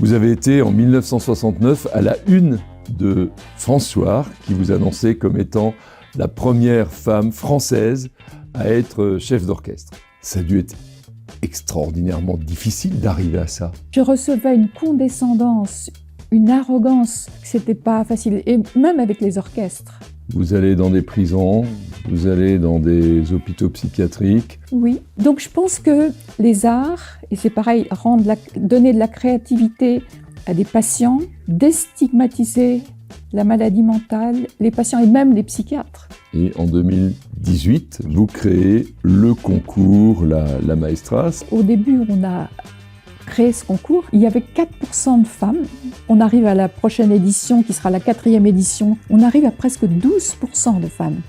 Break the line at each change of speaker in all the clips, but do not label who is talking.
Vous avez été en 1969 à la une de François, qui vous annonçait comme étant la première femme française à être chef d'orchestre. Ça a dû être extraordinairement difficile d'arriver à ça.
Je recevais une condescendance, une arrogance, c'était pas facile, et même avec les orchestres.
Vous allez dans des prisons, vous allez dans des hôpitaux psychiatriques.
Oui, donc je pense que les arts, et c'est pareil, donner de la créativité à des patients, déstigmatiser la maladie mentale, les patients et même les psychiatres.
Et en 2018, vous créez le concours La Maestras.
Au début, on a créé ce concours, il y avait 4% de femmes. On arrive à la prochaine édition, qui sera la 4e édition, on arrive à presque 12% de femmes.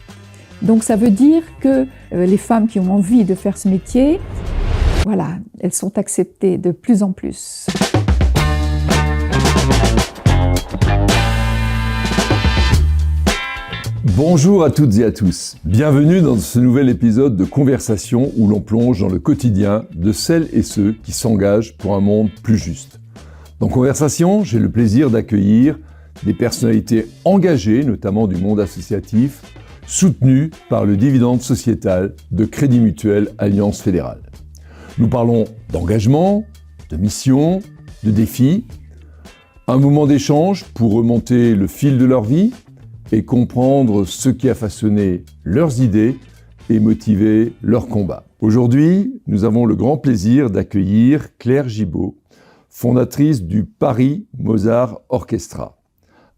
Donc ça veut dire que les femmes qui ont envie de faire ce métier, voilà, elles sont acceptées de plus en plus.
Bonjour à toutes et à tous. Bienvenue dans ce nouvel épisode de Conversation où l'on plonge dans le quotidien de celles et ceux qui s'engagent pour un monde plus juste. Dans Conversation, j'ai le plaisir d'accueillir des personnalités engagées, notamment du monde associatif, soutenues par le dividende sociétal de Crédit Mutuel Alliance Fédérale. Nous parlons d'engagement, de mission, de défis, un moment d'échange pour remonter le fil de leur vie et comprendre ce qui a façonné leurs idées et motivé leurs combats. Aujourd'hui, nous avons le grand plaisir d'accueillir Claire Gibault, fondatrice du Paris Mozart Orchestra,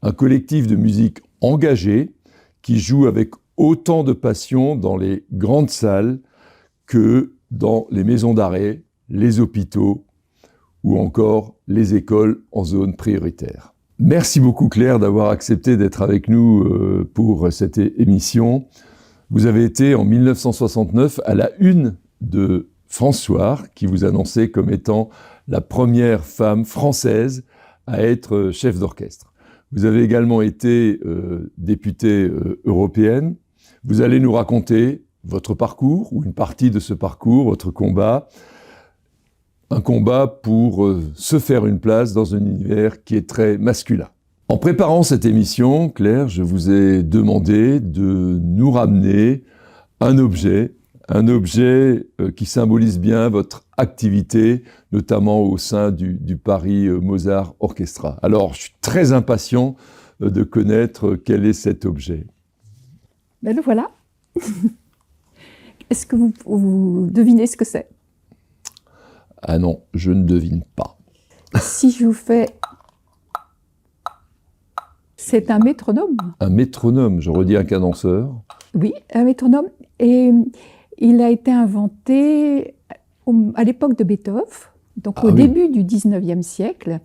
un collectif de musique engagé qui joue avec autant de passion dans les grandes salles que dans les maisons d'arrêt, les hôpitaux ou encore les écoles en zone prioritaire. Merci beaucoup Claire d'avoir accepté d'être avec nous pour cette émission. Vous avez été en 1969 à la une de François, qui vous annonçait comme étant la première femme française à être chef d'orchestre. Vous avez également été députée européenne. Vous allez nous raconter votre parcours, ou une partie de ce parcours, votre combat. Un combat pour se faire une place dans un univers qui est très masculin. En préparant cette émission, Claire, je vous ai demandé de nous ramener un objet qui symbolise bien votre activité, notamment au sein du Paris Mozart Orchestra. Alors, je suis très impatient de connaître quel est cet objet.
Ben le voilà. Est-ce que vous devinez ce que c'est ?
Ah non, je ne devine pas.
Si je vous fais... C'est un métronome.
Un métronome, je redis un cadenceur.
Oui, un métronome. Et il a été inventé à l'époque de Beethoven, donc au début du 19e siècle,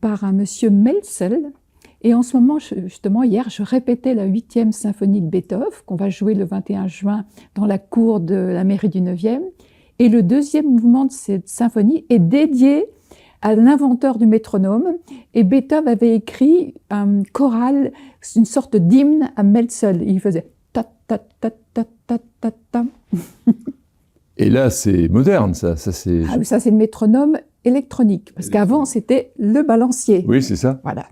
par un monsieur Melzel. Et en ce moment, justement, hier, je répétais la 8e symphonie de Beethoven, qu'on va jouer le 21 juin dans la cour de la mairie du 9e. Et le deuxième mouvement de cette symphonie est dédié à l'inventeur du métronome. Et Beethoven avait écrit un choral, une sorte d'hymne à Melzel. Il faisait ta ta ta ta ta ta ta.
Et là, c'est moderne, ça c'est...
Ah, ça, c'est le métronome électronique, parce qu'avant, c'était le balancier.
Oui, c'est ça.
Voilà.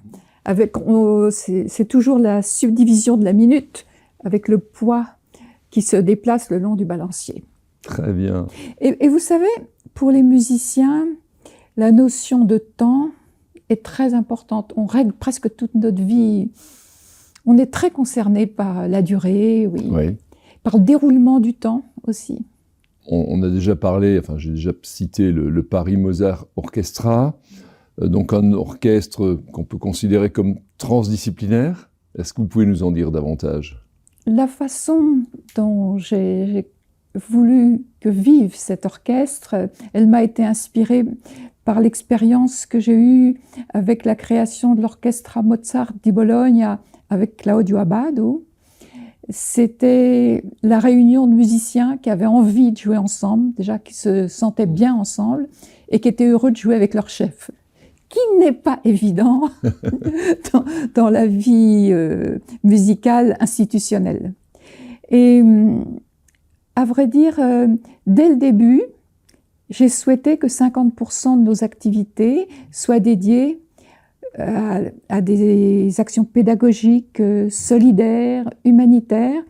C'est toujours la subdivision de la minute, avec le poids qui se déplace le long du balancier.
Très bien.
Et vous savez, pour les musiciens, la notion de temps est très importante. On règle presque toute notre vie. On est très concerné par la durée, oui. Par le déroulement du temps aussi.
On a déjà parlé, enfin j'ai déjà cité le Paris Mozart Orchestra, donc un orchestre qu'on peut considérer comme transdisciplinaire. Est-ce que vous pouvez nous en dire davantage ?
La façon dont j'ai voulu que vive cet orchestre, elle m'a été inspirée par l'expérience que j'ai eue avec la création de l'Orchestra Mozart di Bologna avec Claudio Abbado. C'était la réunion de musiciens qui avaient envie de jouer ensemble, déjà qui se sentaient bien ensemble et qui étaient heureux de jouer avec leur chef, qui n'est pas évident dans la vie musicale institutionnelle. Et à vrai dire, dès le début, j'ai souhaité que 50% de nos activités soient dédiées à des actions pédagogiques, solidaires, humanitaires,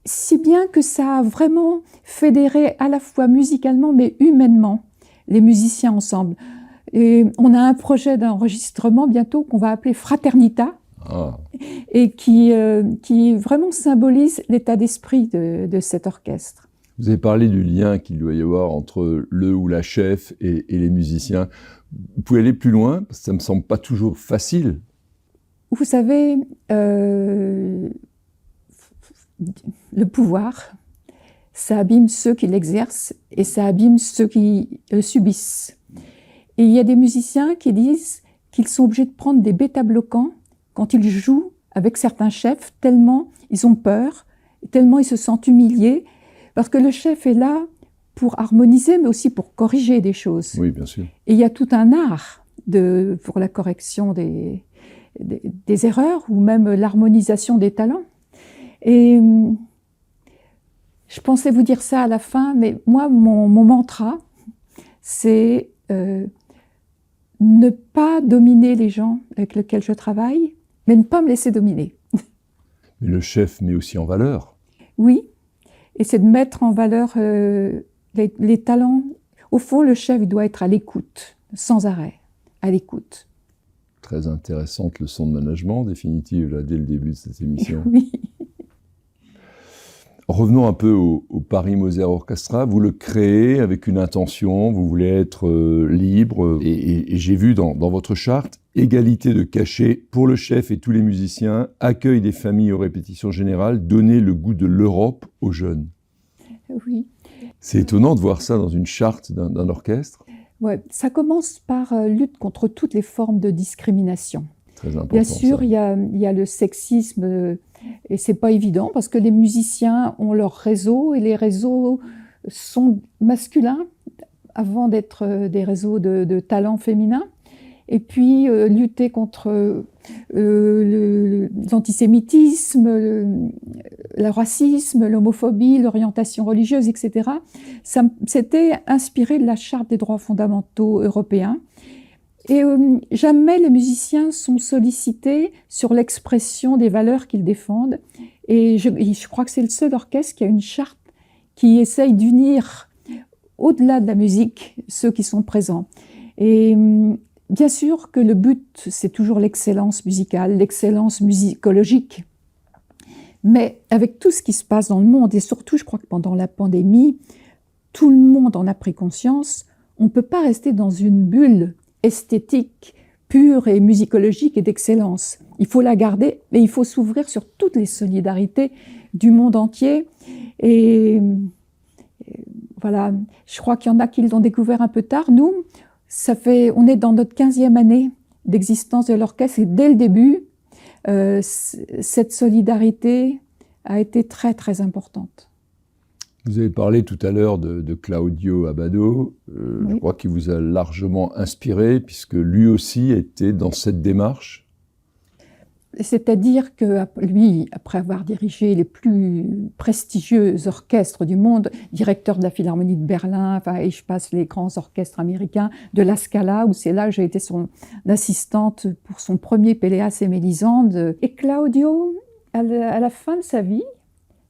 si bien que ça a vraiment fédéré à la fois musicalement mais humainement les musiciens ensemble. Et on a un projet d'enregistrement bientôt qu'on va appeler Fraternita, et qui vraiment symbolise l'état d'esprit de cet orchestre.
Vous avez parlé du lien qu'il doit y avoir entre le ou la chef et les musiciens. Vous pouvez aller plus loin, parce que ça ne me semble pas toujours facile.
Vous savez, le pouvoir, ça abîme ceux qui l'exercent et ça abîme ceux qui le subissent. Et il y a des musiciens qui disent qu'ils sont obligés de prendre des bêta-bloquants quand ils jouent avec certains chefs, tellement ils ont peur, tellement ils se sentent humiliés, parce que le chef est là pour harmoniser, mais aussi pour corriger des choses.
Oui, bien sûr.
Et il y a tout un art pour la correction des erreurs, ou même l'harmonisation des talents. Et je pensais vous dire ça à la fin, mais moi, mon mantra, c'est ne pas dominer les gens avec lesquels je travaille, mais ne pas me laisser dominer.
Mais le chef met aussi en valeur.
Oui, et c'est de mettre en valeur les talents. Au fond, le chef doit être à l'écoute, sans arrêt, à l'écoute.
Très intéressante leçon de management, définitive, là, dès le début de cette émission.
Oui.
Revenons un peu au Paris Mozart Orchestra. Vous le créez avec une intention, vous voulez être libre. Et j'ai vu dans votre charte, égalité de cachet pour le chef et tous les musiciens, accueil des familles aux répétitions générales, donner le goût de l'Europe aux jeunes.
Oui.
C'est étonnant de voir ça dans une charte d'un orchestre.
Ouais, ça commence par lutte contre toutes les formes de discrimination.
Très important.
Bien sûr, il y a le sexisme, et c'est pas évident parce que les musiciens ont leur réseau et les réseaux sont masculins avant d'être des réseaux de talents féminins. Et puis lutter contre l'antisémitisme, le racisme, l'homophobie, l'orientation religieuse, etc. C'était inspiré de la Charte des droits fondamentaux européens. Et jamais les musiciens sont sollicités sur l'expression des valeurs qu'ils défendent. Et je crois que c'est le seul orchestre qui a une charte qui essaye d'unir, au-delà de la musique, ceux qui sont présents. Et bien sûr que le but, c'est toujours l'excellence musicale, l'excellence musicologique. Mais avec tout ce qui se passe dans le monde, et surtout, je crois que pendant la pandémie, tout le monde en a pris conscience, on ne peut pas rester dans une bulle esthétique, pure et musicologique et d'excellence. Il faut la garder, mais il faut s'ouvrir sur toutes les solidarités du monde entier. Et voilà, je crois qu'il y en a qui l'ont découvert un peu tard. Nous, on est dans notre 15e année d'existence de l'orchestre et dès le début, cette solidarité a été très très importante.
Vous avez parlé tout à l'heure de Claudio Abbado, oui. Je crois qu'il vous a largement inspiré puisque lui aussi était dans cette démarche.
C'est-à-dire que lui, après avoir dirigé les plus prestigieux orchestres du monde, directeur de la Philharmonie de Berlin, et je passe les grands orchestres américains, de la Scala, où c'est là que j'ai été son assistante pour son premier Péléas et Mélisande. Et Claudio, à la fin de sa vie,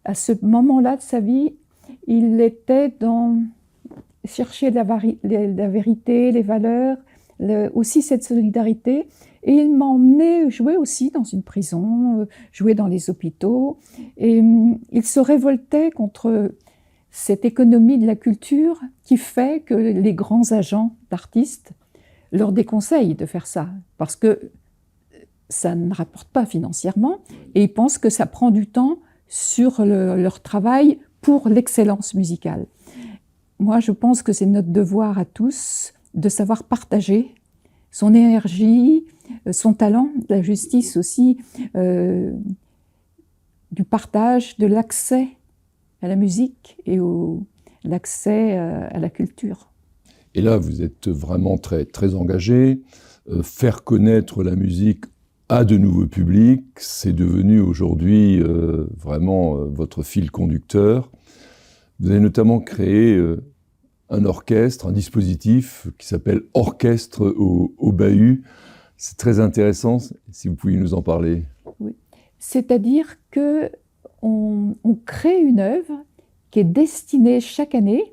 à ce moment-là de sa vie, il était dans chercher la vérité, les valeurs, aussi cette solidarité. Et il m'a emmené jouer aussi dans une prison, jouer dans les hôpitaux. Et il se révoltait contre cette économie de la culture qui fait que les grands agents d'artistes leur déconseillent de faire ça. Parce que ça ne rapporte pas financièrement. Et ils pensent que ça prend du temps sur leur travail pour l'excellence musicale. Moi, je pense que c'est notre devoir à tous de savoir partager son énergie, son talent, la justice aussi, du partage, de l'accès à la musique et l'accès à la culture.
Et là, vous êtes vraiment très, très engagé. Faire connaître la musique à de nouveaux publics, c'est devenu aujourd'hui vraiment votre fil conducteur. Vous avez notamment créé un orchestre, un dispositif qui s'appelle Orchestre au bahut. C'est très intéressant, si vous pouviez nous en parler.
Oui. C'est-à-dire qu'on crée une œuvre qui est destinée chaque année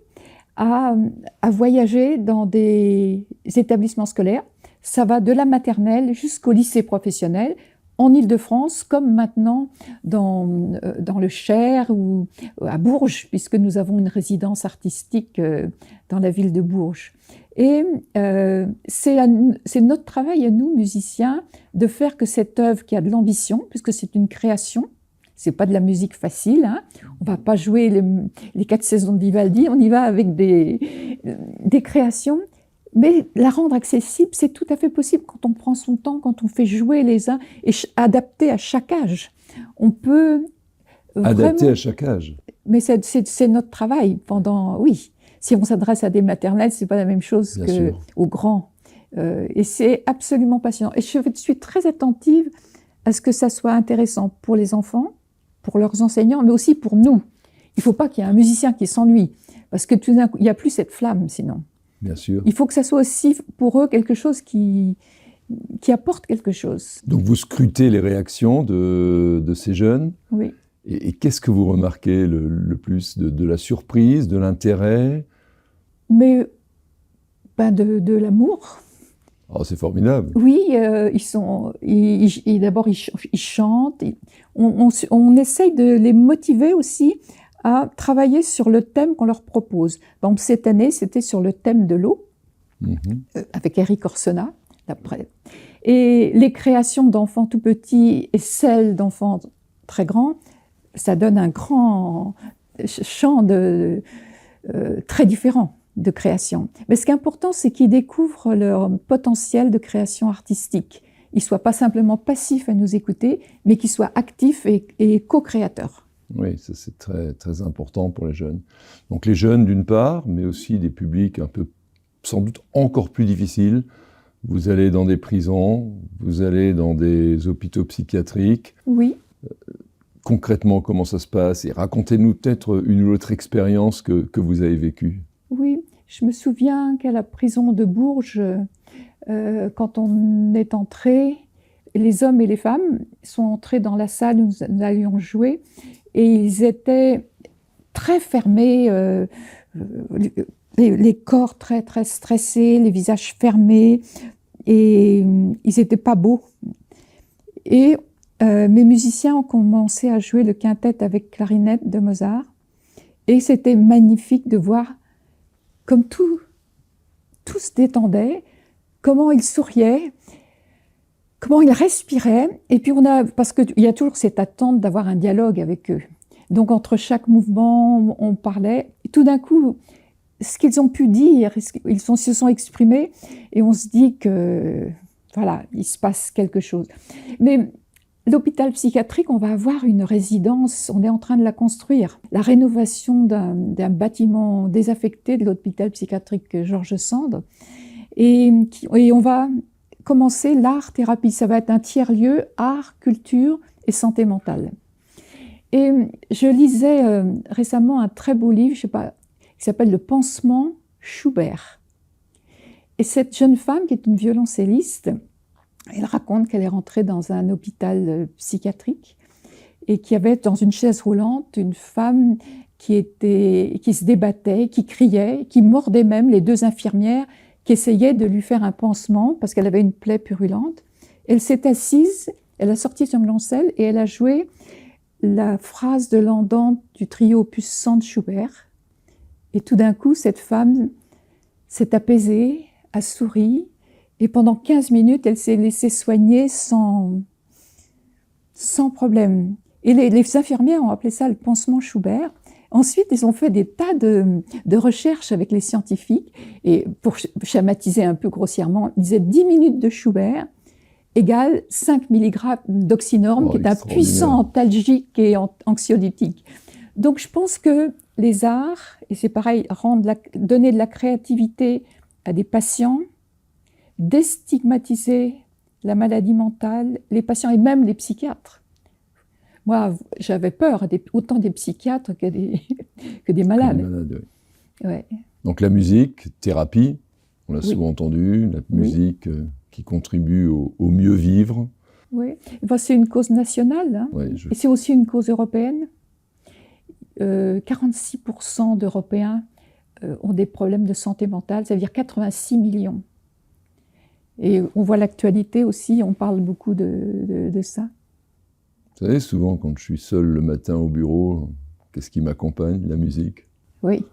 à voyager dans des établissements scolaires. Ça va de la maternelle jusqu'au lycée professionnel, en Île-de-France, comme maintenant dans le Cher ou à Bourges, puisque nous avons une résidence artistique dans la ville de Bourges. Et c'est notre travail à nous, musiciens, de faire que cette œuvre qui a de l'ambition, puisque c'est une création, c'est pas de la musique facile, hein. On va pas jouer les 4 saisons de Vivaldi, on y va avec des créations, mais la rendre accessible, c'est tout à fait possible quand on prend son temps, quand on fait jouer les uns et adapter à chaque âge. On peut
adapter à chaque âge.
Mais c'est notre travail oui. Si on s'adresse à des maternelles, c'est pas la même chose qu'aux grands. Et c'est absolument passionnant. Et je suis très attentive à ce que ça soit intéressant pour les enfants, pour leurs enseignants, mais aussi pour nous. Il ne faut pas qu'il y ait un musicien qui s'ennuie, parce que tout d'un coup, il n'y a plus cette flamme, sinon.
Bien sûr.
Il faut que ça soit aussi pour eux quelque chose qui apporte quelque chose.
Donc vous scrutez les réactions de ces jeunes.
Oui.
Et qu'est-ce que vous remarquez le plus de la surprise, de l'intérêt?
Mais de l'amour.
Oh, c'est formidable.
Oui, d'abord ils chantent. On essaye de les motiver aussi à travailler sur le thème qu'on leur propose. Par exemple, cette année, c'était sur le thème de l'eau, avec Eric Orsena. Et les créations d'enfants tout petits et celles d'enfants très grands, ça donne un grand champ très différent de création. Mais ce qui est important, c'est qu'ils découvrent leur potentiel de création artistique. Ils ne soient pas simplement passifs à nous écouter, mais qu'ils soient actifs et co-créateurs.
Oui, ça c'est très, très important pour les jeunes. Donc les jeunes d'une part, mais aussi des publics un peu, sans doute encore plus difficiles. Vous allez dans des prisons, vous allez dans des hôpitaux psychiatriques.
Oui.
Concrètement, comment ça se passe? Et racontez-nous peut-être une ou l'autre expérience que vous avez vécue.
Oui, je me souviens qu'à la prison de Bourges, quand on est entré, les hommes et les femmes sont entrés dans la salle où nous allions jouer et ils étaient très fermés, les corps très, très stressés, les visages fermés et ils n'étaient pas beaux. Et mes musiciens ont commencé à jouer le quintet avec clarinette de Mozart et c'était magnifique de voir comme tout se détendait, comment ils souriaient, comment ils respiraient. Et puis parce qu'il y a toujours cette attente d'avoir un dialogue avec eux. Donc entre chaque mouvement, on parlait. Et tout d'un coup, ce qu'ils ont pu dire, se sont exprimés, et on se dit que voilà, il se passe quelque chose. Mais l'hôpital psychiatrique, on va avoir une résidence, on est en train de la construire. La rénovation d'un bâtiment désaffecté de l'hôpital psychiatrique Georges Sand. Et on va commencer l'art-thérapie. Ça va être un tiers-lieu, art, culture et santé mentale. Et je lisais récemment un très beau livre, qui s'appelle « Le pansement Schubert ». Et cette jeune femme, qui est une violoncelliste, elle raconte qu'elle est rentrée dans un hôpital psychiatrique et qu'il y avait dans une chaise roulante une femme qui se débattait, qui criait, qui mordait même les 2 infirmières qui essayaient de lui faire un pansement parce qu'elle avait une plaie purulente. Elle s'est assise, elle a sorti son violoncelle et elle a joué la phrase de l'andante du trio opus 100 de Schubert. Et tout d'un coup, cette femme s'est apaisée, a souri. Et pendant 15 minutes, elle s'est laissée soigner sans problème. Et les infirmières ont appelé ça le pansement Schubert. Ensuite, ils ont fait des tas de recherches avec les scientifiques. Et pour schématiser un peu grossièrement, ils disaient 10 minutes de Schubert égale 5 mg d'oxynorme, qui est un puissant antalgique et anxiolytique. Donc je pense que les arts, et c'est pareil, donner de la créativité à des patients, déstigmatiser la maladie mentale, les patients et même les psychiatres. Moi, j'avais peur, autant des psychiatres que des malades.
Oui.
Ouais.
Donc la musique, thérapie, on l'a souvent entendu, la musique qui contribue au mieux vivre.
Oui, enfin, c'est une cause nationale, hein. Et c'est aussi une cause européenne. 46% d'Européens ont des problèmes de santé mentale, ça veut dire 86 millions. Et on voit l'actualité aussi, on parle beaucoup de ça.
Vous savez, souvent quand je suis seul le matin au bureau, qu'est-ce qui m'accompagne? La musique.
Oui.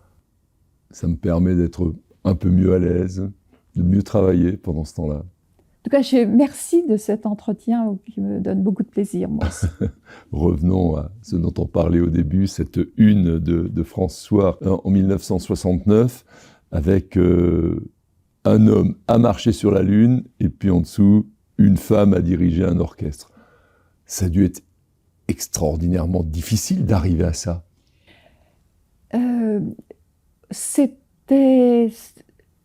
Ça me permet d'être un peu mieux à l'aise, de mieux travailler pendant ce temps-là.
En tout cas, merci de cet entretien qui me donne beaucoup de plaisir, moi aussi.
Revenons à ce dont on parlait au début, cette une de France Soir en 1969, avec un homme à marcher sur la Lune, et puis en dessous, une femme à diriger un orchestre. Ça a dû être extraordinairement difficile d'arriver à ça.
C'était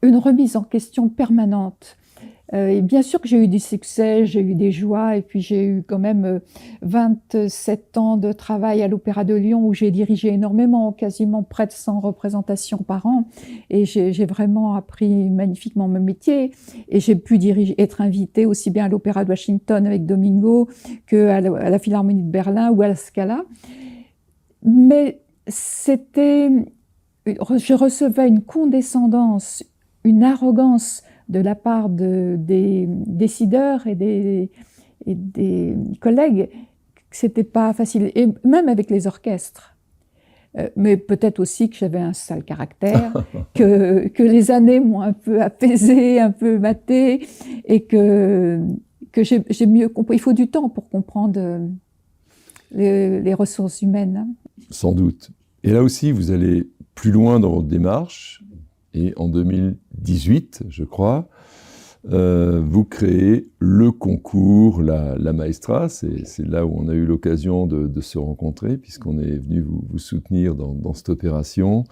une remise en question permanente. Et bien sûr que j'ai eu du succès, j'ai eu des joies, et puis j'ai eu quand même 27 ans de travail à l'Opéra de Lyon où j'ai dirigé énormément, quasiment près de 100 représentations par an, et j'ai vraiment appris magnifiquement mon métier, et j'ai pu être invitée aussi bien à l'Opéra de Washington avec Domingo qu'à la Philharmonie de Berlin ou à la Scala. Mais je recevais une condescendance, une arrogance de la part des décideurs et des collègues, que c'était pas facile, et même avec les orchestres. Mais peut-être aussi que j'avais un sale caractère, que les années m'ont un peu apaisé, un peu maté, et que j'ai mieux compris. Il faut du temps pour comprendre les ressources humaines.
Sans doute. Et là aussi, vous allez plus loin dans votre démarche. Et en 2018, je crois, vous créez le concours La Maestra. C'est là où on a eu l'occasion de se rencontrer, puisqu'on est venu vous soutenir dans cette opération.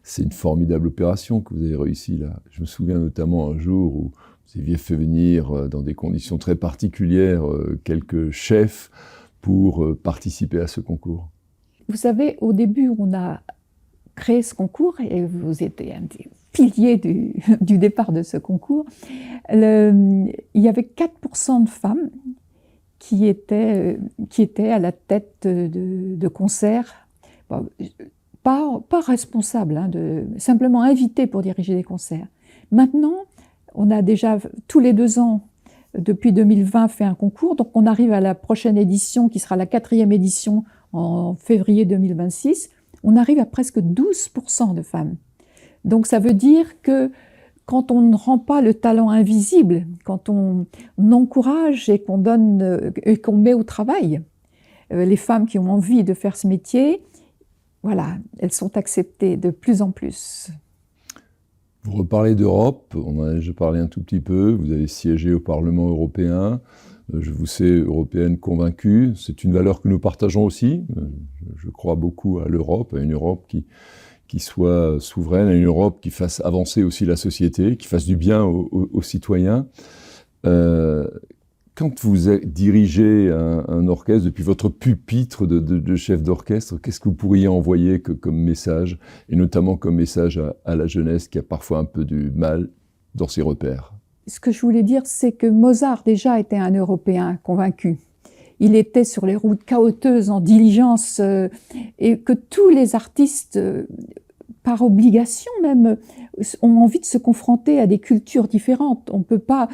C'est une formidable opération que vous avez réussi là. Je me souviens notamment un jour où vous aviez fait venir, dans des conditions très particulières, quelques chefs pour participer à ce concours.
Vous savez, au début, on a créé ce concours, et vous étiez un des piliers du départ de ce concours. Il y avait 4% de femmes qui étaient à la tête de concerts, bon, pas responsables, hein, simplement invitées pour diriger des concerts. Maintenant, on a déjà tous les 2 ans, depuis 2020, fait un concours, donc on arrive à la prochaine édition, qui sera la 4e édition en février 2026, on arrive à presque 12% de femmes. Donc ça veut dire que quand on ne rend pas le talent invisible, quand on encourage et qu'on donne et qu'on met au travail les femmes qui ont envie de faire ce métier, voilà, elles sont acceptées de plus en plus.
Vous reparlez d'Europe, on en a déjà parlé un tout petit peu, vous avez siégé au Parlement européen, je vous sais européenne convaincue, c'est une valeur que nous partageons aussi, je crois beaucoup à l'Europe, à une Europe qui soit souveraine, à une Europe qui fasse avancer aussi la société, qui fasse du bien aux citoyens. Quand vous dirigez un orchestre, depuis votre pupitre de chef d'orchestre, qu'est-ce que vous pourriez envoyer comme message, et notamment comme message à la jeunesse qui a parfois un peu du mal dans ses repères?
Ce que je voulais dire, c'est que Mozart déjà était un Européen convaincu. Il était sur les routes caouteuses en diligence, et que tous les artistes, par obligation même, ont envie de se confronter à des cultures différentes. On ne peut pas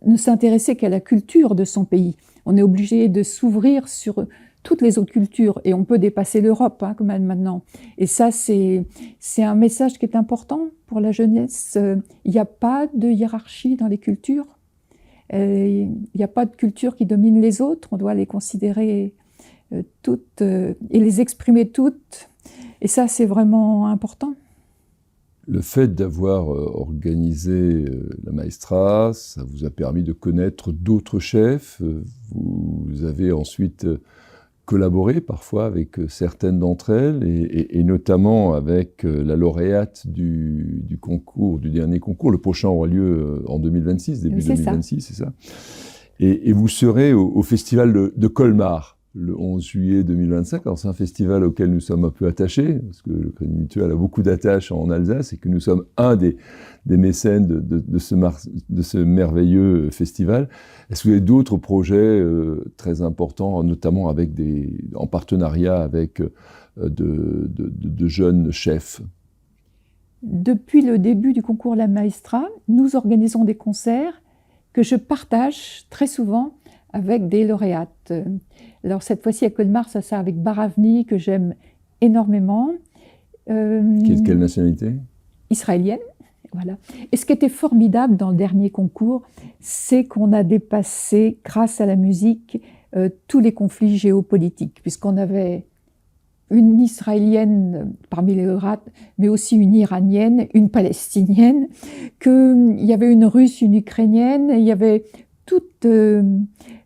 ne s'intéresser qu'à la culture de son pays. On est obligé de s'ouvrir sur toutes les autres cultures, et on peut dépasser l'Europe, hein, comme elle maintenant. Et ça, c'est un message qui est important pour la jeunesse. Il n'y a pas de hiérarchie dans les cultures. Il n'y a pas de culture qui domine les autres. On doit les considérer toutes et les exprimer toutes. Et ça, c'est vraiment important.
Le fait d'avoir organisé la Maestra, ça vous a permis de connaître d'autres chefs. Vous avez ensuite collaboré parfois avec certaines d'entre elles, et notamment avec la lauréate du concours, du dernier concours. Le prochain aura lieu en 2026, début 2026, c'est ça. Et vous serez au festival de Colmar. le 11 juillet 2025. Alors c'est un festival auquel nous sommes un peu attachés, parce que le Crédit Mutuel a beaucoup d'attaches en Alsace et que nous sommes un des mécènes de ce merveilleux festival. Est-ce que vous avez d'autres projets très importants, notamment en partenariat avec de jeunes chefs?
Depuis le début du concours La Maestra, nous organisons des concerts que je partage très souvent avec des lauréates. Alors cette fois-ci à Colmar, ça sera avec Baravni, que j'aime énormément.
Qui est de quelle nationalité?
Israélienne, voilà. Et ce qui était formidable dans le dernier concours, c'est qu'on a dépassé, grâce à la musique, tous les conflits géopolitiques, puisqu'on avait une Israélienne parmi les lauréates, mais aussi une Iranienne, une Palestinienne, qu'il y avait une Russe, une Ukrainienne, il y avait toutes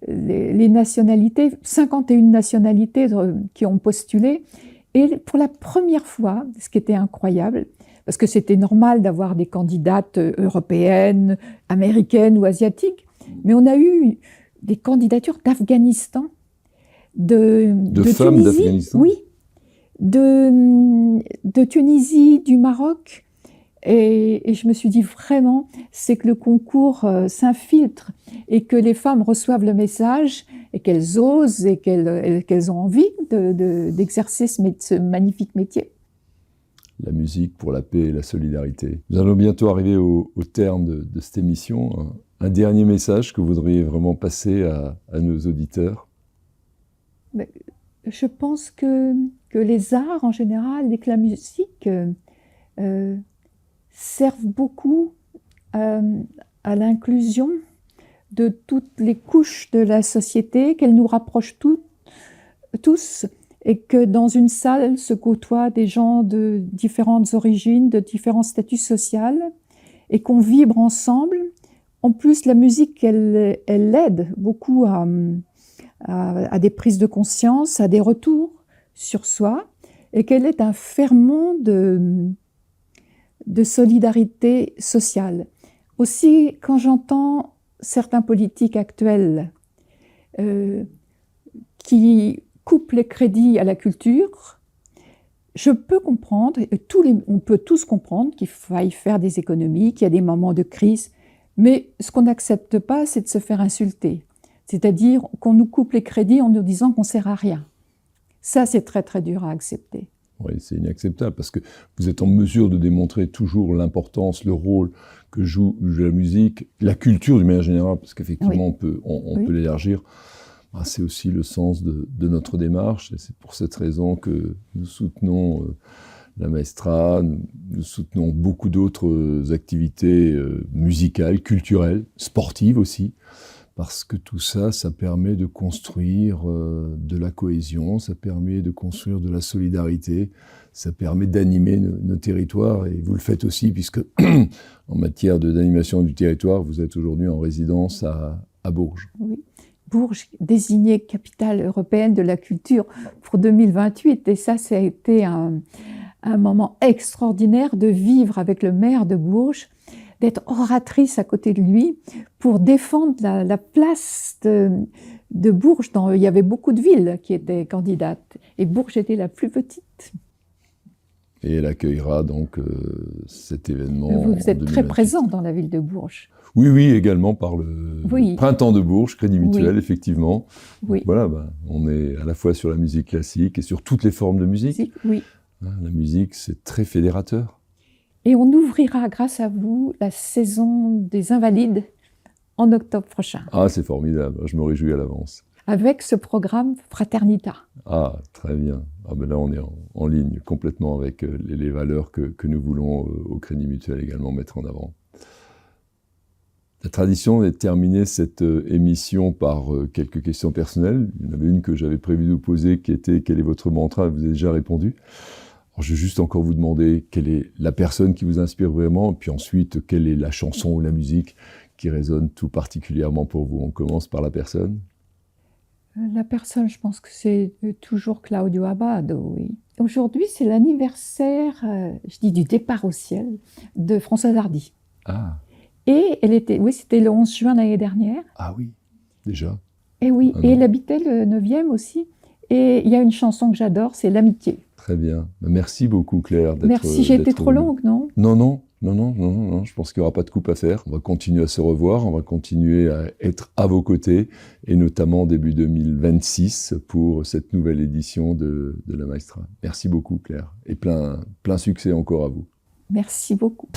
les nationalités, 51 nationalités qui ont postulé. Et pour la première fois, ce qui était incroyable, parce que c'était normal d'avoir des candidates européennes, américaines ou asiatiques, mais on a eu des candidatures d'Afghanistan, de
femmes
Tunisie,
d'Afghanistan.
Oui, de Tunisie, du Maroc. Et je me suis dit vraiment, c'est que le concours s'infiltre et que les femmes reçoivent le message et qu'elles osent et qu'elles ont envie d'exercer ce magnifique métier.
La musique pour la paix et la solidarité. Nous allons bientôt arriver au terme de cette émission. Un dernier message que vous voudriez vraiment passer à nos auditeurs?
Je pense que les arts en général et que la musique servent beaucoup à l'inclusion de toutes les couches de la société, qu'elles nous rapprochent tous, et que dans une salle se côtoient des gens de différentes origines, de différents statuts sociaux, et qu'on vibre ensemble. En plus, la musique, elle aide beaucoup à des prises de conscience, à des retours sur soi, et qu'elle est un ferment de solidarité sociale. Aussi, quand j'entends certains politiques actuels qui coupent les crédits à la culture, je peux comprendre, et on peut tous comprendre qu'il faille faire des économies, qu'il y a des moments de crise, mais ce qu'on n'accepte pas, c'est de se faire insulter. C'est-à-dire qu'on nous coupe les crédits en nous disant qu'on ne sert à rien. Ça, c'est très très dur à accepter.
Oui, c'est inacceptable parce que vous êtes en mesure de démontrer toujours l'importance, le rôle que joue la musique, la culture d'une manière générale, parce qu'effectivement, on peut l'élargir. C'est aussi le sens de notre démarche, et c'est pour cette raison que nous soutenons la Maestra, nous soutenons beaucoup d'autres activités musicales, culturelles, sportives aussi, parce que tout ça, ça permet de construire de la cohésion, ça permet de construire de la solidarité, ça permet d'animer nos territoires, et vous le faites aussi, puisque en matière d'animation du territoire, vous êtes aujourd'hui en résidence à Bourges.
Oui. Bourges, désignée capitale européenne de la culture pour 2028, et ça a été un moment extraordinaire de vivre avec le maire de Bourges, d'être oratrice à côté de lui pour défendre la place de Bourges. Il y avait beaucoup de villes qui étaient candidates, et Bourges était la plus petite.
Et elle accueillera donc cet événement.
Vous êtes très présent dans la ville de Bourges.
Oui, également par le Printemps de Bourges, Crédit Mutuel, effectivement.
Oui.
Donc voilà, on est à la fois sur la musique classique et sur toutes les formes de musique.
Oui.
La musique, c'est très fédérateur.
Et on ouvrira, grâce à vous, la saison des Invalides en octobre prochain.
Ah, c'est formidable, je me réjouis à l'avance.
Avec ce programme Fraternita.
Ah, très bien. Là, on est en ligne complètement avec les valeurs que nous voulons au Crédit Mutuel également mettre en avant. La tradition est de terminer cette émission par quelques questions personnelles. Il y en avait une que j'avais prévu de vous poser qui était « Quel est votre mantra ?» Vous avez déjà répondu. Alors, je vais juste encore vous demander quelle est la personne qui vous inspire vraiment, et puis ensuite, quelle est la chanson ou la musique qui résonne tout particulièrement pour vous. On commence par la personne.
La personne, je pense que c'est toujours Claudio Abbado, oui. Aujourd'hui, c'est l'anniversaire, je dis du départ au ciel, de Françoise Hardy.
Ah.
Et c'était le 11 juin l'année dernière.
Ah oui, déjà.
Et oui, et elle habitait le 9e aussi. Et il y a une chanson que j'adore, c'est L'amitié.
Très bien. Merci beaucoup, Claire.
Merci, j'ai été trop longue, non?
Non. Je pense qu'il n'y aura pas de coupe à faire. On va continuer à se revoir, on va continuer à être à vos côtés, et notamment début 2026 pour cette nouvelle édition de la Maestra. Merci beaucoup, Claire. Et plein succès encore à vous.
Merci beaucoup.